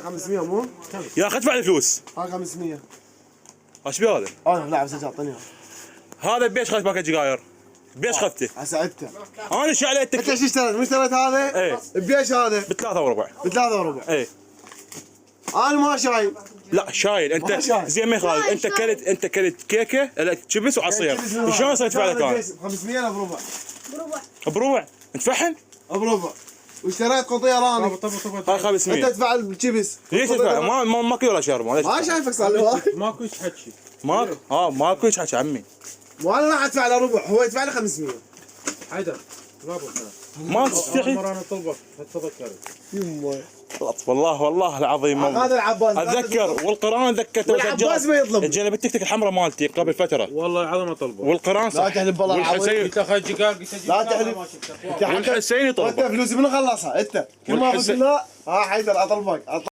500 مو؟ يا اخي ادفع الفلوس. هاي 500. ايش بيه هذا؟ لا بس اعطيني هذا بيش خذت باكيت سجاير؟ بيش خذته؟ هسه انت انا ايش عليه انت ايش اشتريت؟ مو اشتريت هذا؟ ايه بيش هذا؟ بثلاثة وربع. بثلاثة وربع. ايه انا ما شايل. لا شايل انت ما شايل. زين ما يخالف. انت كلت كيكه لا شيبس وعصير شلون صرت ادفع لك انا؟ 500 لا بربع. بربع انت فحن؟ بربع. واشتريت قطير انا. هاي 500. انت تدفع الشيبس. ليش تدفع؟ ماكو ولا شرب ليش؟ ما شايفك صار له. ماكو ايش حكي. ماكو ايش حكي عمي. مو انا راح ادفع له ربع هو يدفع لي 500. حيدر ما تستحي. مرة انا طلبك تذكر. يمه والله العظيم هذا العباس اتذكر والقران ذكرته والعباس ما يطلب. جانب التيك توك الحمراء مالتي قبل فتره والله العظيم اطلبه. والقران صح. لا تحلف بالله العظيم. قلت له خلي دقائق لا تحلف. والحسين انت يطلب فلوسي من خلصها انت كل ما قلت لا ها حيدر اطلبك